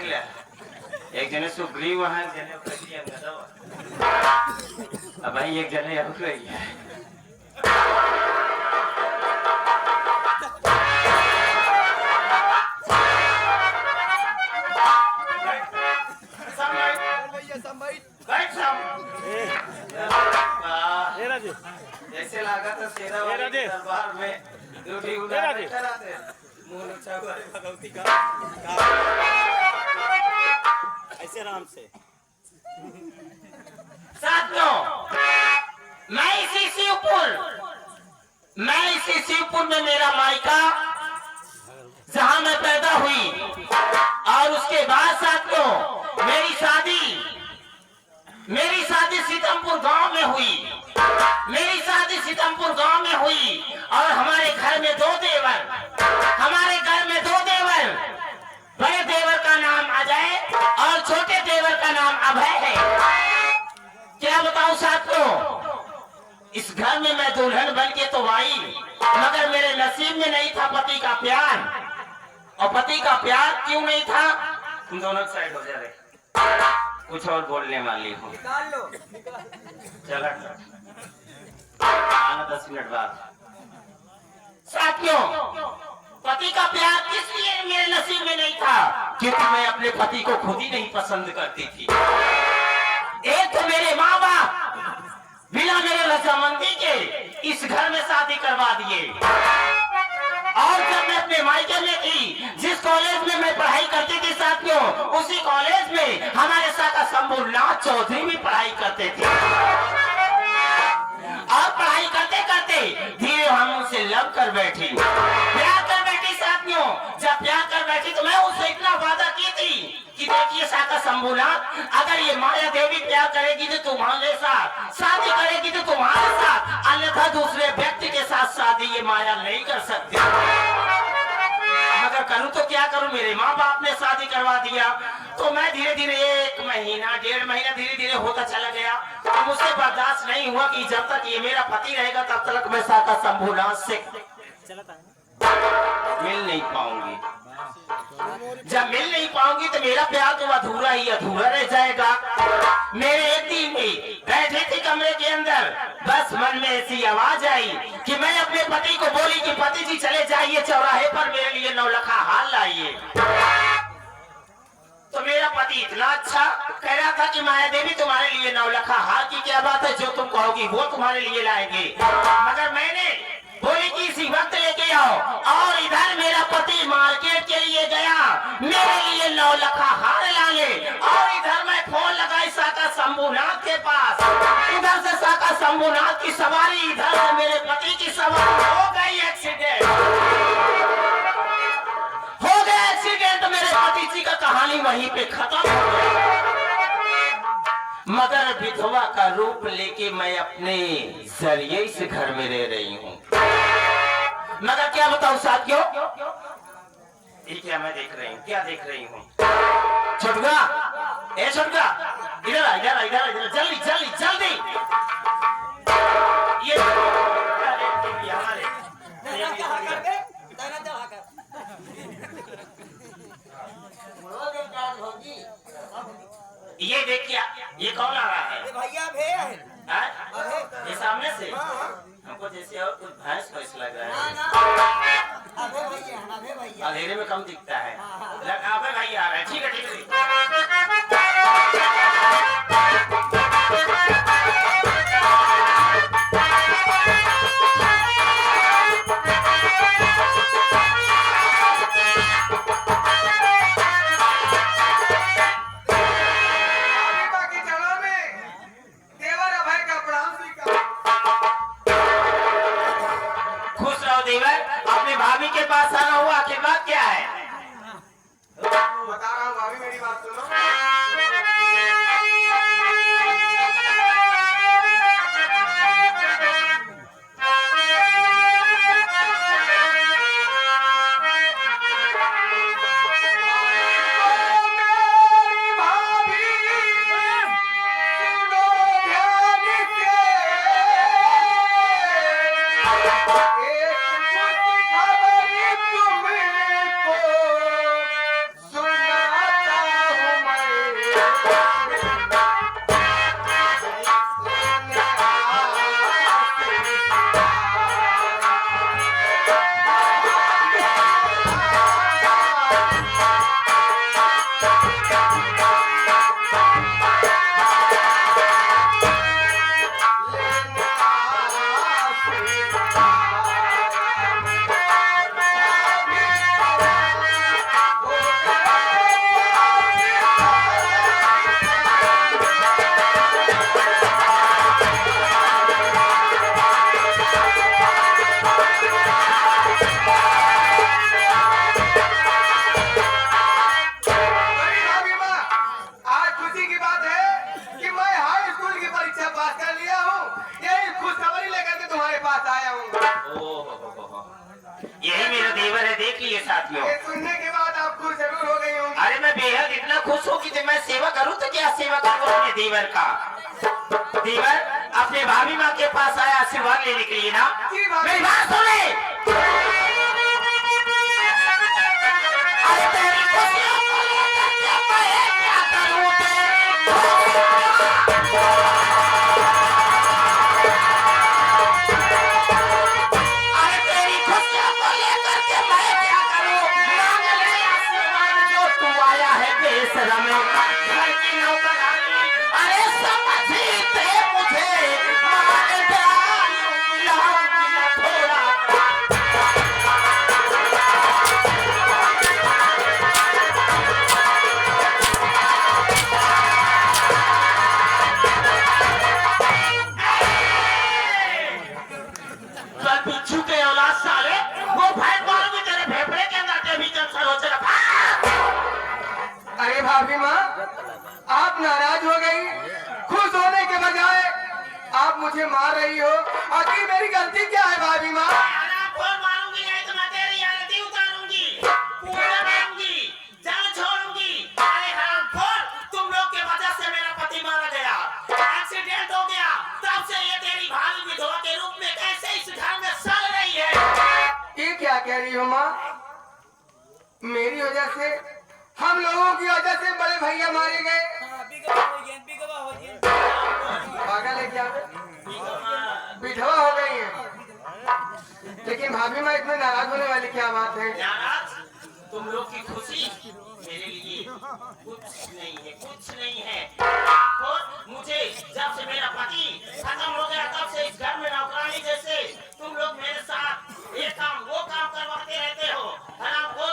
ऐकल्या एक जने सुग्रीव वहां एक जने कशी अंगदवा अब भाई एक जने यार रही है जैसे लगा था शेरा वाले दरबार में ड्यूटी उड़ा कराते मुंह लुचा वाले भगवती का ऐसे राम से साथियों मैं इसी शिवपुर में मेरा मायका जहां मैं पैदा हुई और उसके बाद साथियों मेरी शादी सीतमपुर गांव में हुई और हमारे घर में दो देवर बड़े देवर का नाम अजय और छोटे देवर का नाम अभय है। क्या बताऊं साथियों, इस घर में मैं दुल्हन बन के तो आई मगर मेरे नसीब में नहीं था पति का प्यार। और पति का प्यार क्यों नहीं था, तुम दोनों साइड हो जा रहे, कुछ और बोलने वाली हूँ। चला आना 10 मिनट बाद। साथियों पति का प्यार किस लिए मेरे नसीब में नहीं था, क्योंकि मैं अपने पति को खुद ही नहीं पसंद करती थी। एक तो मेरे माँ बाप बिना मेरे रजामंदी के इस घर में शादी करवा दिए और जब मैं अपने मायके में थी जिस कॉलेज में मैं पढ़ाई करती थी साथियों, उसी कॉलेज में हमारे साथ शंभूनाथ चौधरी भी पढ़ाई करते थे और पढ़ाई करते करते धीरे हम उनसे लव कर बैठी, प्यार कर बैठी साथियों। जब प्यार कर बैठी तो मैं उससे इतना वादा की थी कि देखिए साका शंभूनाथ, अगर ये माया देवी प्यार करेगी तो तुम्हारे साथ शादी करेगी तो तुम्हारे साथ, अन्यथा दूसरे व्यक्ति के साथ शादी ये माया नहीं कर सकती। अगर करूं तो क्या करूं, मेरे माँ बाप ने शादी करवा दिया तो मैं धीरे धीरे 1 महीना 1.5 महीना धीरे धीरे होता चला गया। तो मुझसे बर्दाश्त नहीं हुआ कि जब तक ये मेरा पति रहेगा तब तक मैं साका शंभूनाथ से मिल नहीं पाऊंगी। जब मिल नहीं पाऊंगी तो मेरा प्यार तो अधूरा ही अधूरा रह जाएगा। मेरे एक दिन में बैठे थे कमरे के अंदर, बस मन में ऐसी आवाज आई कि मैं अपने पति को बोली कि पति जी चले जाइए चौराहे पर मेरे लिए 9 लखा हार लाइए। तो मेरा पति इतना अच्छा कह रहा था कि माया देवी तुम्हारे लिए 9 लखा हार की क्या बात है, जो तुम कहोगी वो तुम्हारे लिए लाएंगे। मगर मैंने बोली कि इसी वक्त लेके आओ, और इधर मेरा पति मार्केट के लिए गया मेरे लिए 9 लखा हार लाने, और इधर मैं फोन लगाई साका शंभूनाथ के पास। उधर से साका शंभूनाथ की सवारी, इधर से मेरे पति की सवारी, हो गई एक्सीडेंट। मेरे पति जी का कहानी वहीं पे खत्म हो गई। मगर विधवा का रूप लेके मैं अपने जरिए इस घर में रह रही हूँ। मगर क्या बताऊं साथियों, ये क्या मैं देख रही हूँ, क्या देख रही हूँ। छोटका, ए छोटका, इधर आ, इधर आ, इधर आ, इधर जल्दी जल्दी जल्दी। ये देखिए ये कौन आ रहा है? भैया है ये सामने से हमको जैसे और कुछ भैंस भैंस लग रहा है। अबे भैया अंधेरे में कम दिखता है। अबे भैया आ रहा है, ठीक है ठीक है। भाभी के पास आना हुआ, आखिर बात क्या है? बता रहा हूँ, भाभी मेरी बात खुश होगी तो मैं सेवा करूं तो क्या सेवा करूं अपने देवर का। देवर अपने भाभी माँ के पास आया आशीर्वाद लेने के लिए ना। जी भाभी। मेरी बात सुने। अरे तेरी खुशियों को लेकर के मैं क्या करूं अरे तेरी खुशियों को लेकर के मैं क्या करूं। मांग ले आशीर्वाद जो तू आया है बेशरम घर की नौकरानी। अरे समझते मुझे मार डालूंगा थोड़ा। कल बिच्छू के औलाद साले वो फेंक मारूंगी तेरे फेफड़े के अंदर के भीतर सरोज रखा। अरे भाभी माँ, आप नाराज हो गई। खुश होने के बजाय आप मुझे मार रही हो। आखिर मेरी गलती क्या है भाभी माँ? कौन मारूंगी नहीं तो मैं तेरी आरती उतारूंगी, पूजा करूंगी, जान छोड़ूंगी। अरे हरामखोर, तुम लोग के वजह से मेरा पति मारा गया, एक्सीडेंट हो गया। तब से ये तेरी भाभी विधवा के रूप में कैसे इस घर में सड़ रही है। ये क्या कह रही हो माँ? मेरी वजह से, हम लोगों की वजह से बड़े भैया मारे गए। पागल है क्या? विधवा हो गई है। लेकिन भाभी माँ इतने नाराज होने वाली क्या बात है? नाराज? तुम लोग की खुशी मेरे लिए कुछ नहीं है, कुछ नहीं है। और मुझे जब से मेरा पति खत्म हो गया तब से इस घर में नौकरानी जैसे तुम लोग मेरे साथ ये काम वो काम करवाते रहते हो।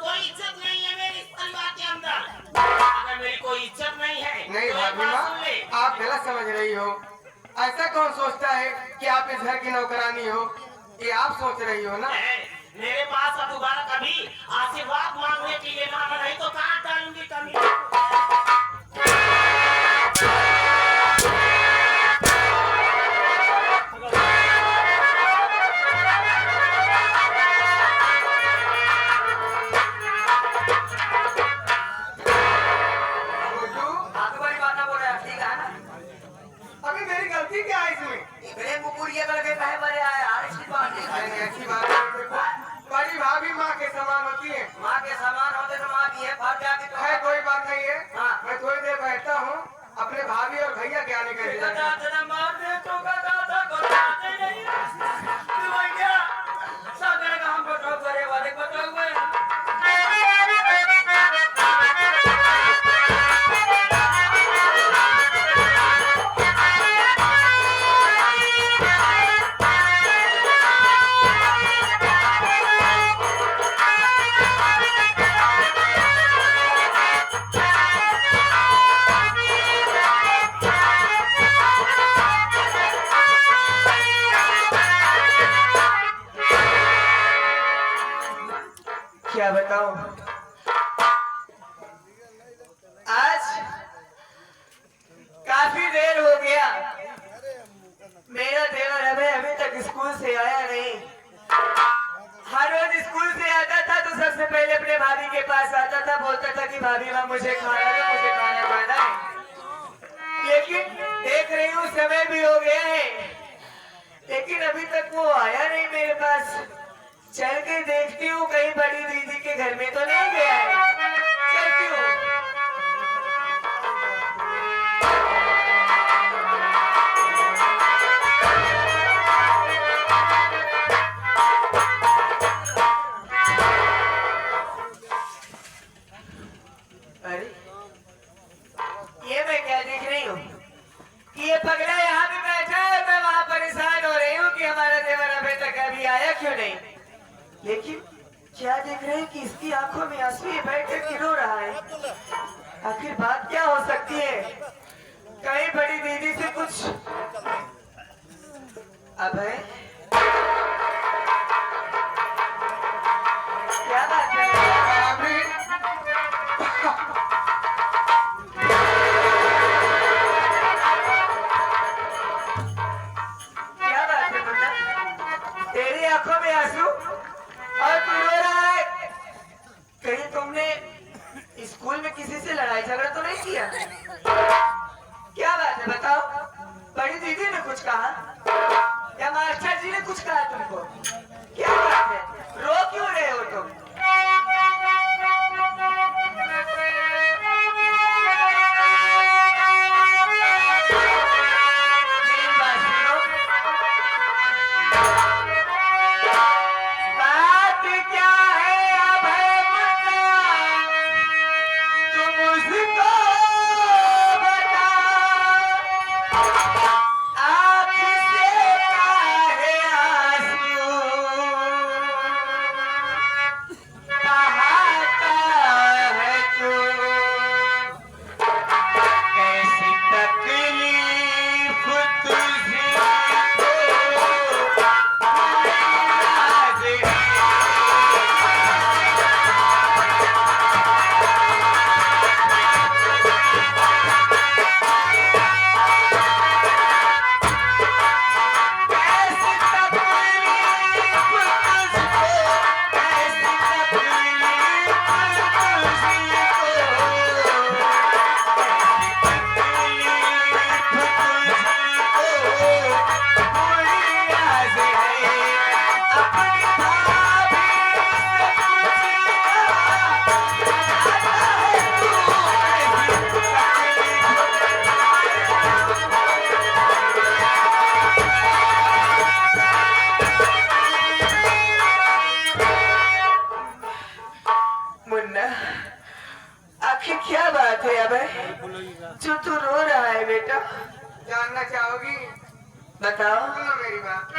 कोई इज्जत नहीं है मेरे इस परिवार के अंदर। अगर मेरी कोई इज्जत नहीं है नहीं तो भाभी माँ, आप गलत समझ रही हो। ऐसा कौन सोचता है कि आप इस घर की नौकरानी हो? ये आप सोच रही हो ना। मेरे पास अब दोबारा कभी आशीर्वाद मांगने के लिए ना, नहीं तो काट डालूंगी कभी। अभी मेरी गलती क्या है इसमें? ऐसी बात है, देखो, बड़ी भाभी माँ के समान होती है। है कोई बात नहीं है। मैं थोड़ी देर बैठता हूँ, अपने भाभी और भैया के आने का इंतजार करूं। क्या बताऊं, आज काफी देर हो गया, मेरा देवर अभी तक स्कूल से आया नहीं। हर रोज स्कूल से आता था तो सबसे पहले अपने भाभी के पास आता था, बोलता था कि भाभी माँ मुझे खाना दो, मुझे खाना खाना है। लेकिन देख रही हूँ समय भी हो गया है, लेकिन अभी तक वो आया नहीं मेरे पास। चल के देखती हूँ कहीं बड़ी दीदी के घर में तो नहीं गया है। चलती हूँ। अरे ये मैं क्या देख रही हूँ कि ये पगला यहाँ पे बैठा है, मैं वहाँ परेशान हो रही हूँ कि हमारा देवर अभी तक अभी आया क्यों नहीं। लेकिन क्या देख रहे हैं कि इसकी आंखों में आंसू ये बैठ कर रो रहा है। आखिर बात क्या हो सकती है? कहीं बड़ी दीदी से कुछ अब है? क्या बात है? क्या बात है मुन्ना? तेरी आंखों में आंसू और तू रो रहा है। कहीं तुमने स्कूल में किसी से लड़ाई झगड़ा तो दिया? क्या बात है बताओ? बड़ी दीदी ने कुछ कहा या मास्टर जी ने कुछ कहा तुमको? क्या बात है? रो क्यों रहे हो तुम? मेरी बात सुनो। बात क्या है अब है मुन्ना, तुम उसको बता। आपसे काहे आंसू बहाता है तू? कैसी तकलीफ तुझे आज है। कैसी तकलीफ तुझको, कैसी तकलीफ मुन्ना, आखिर क्या बात है अब जो तू रो रहा है बेटा? जानना चाहोगी? बताओ। मेरी बात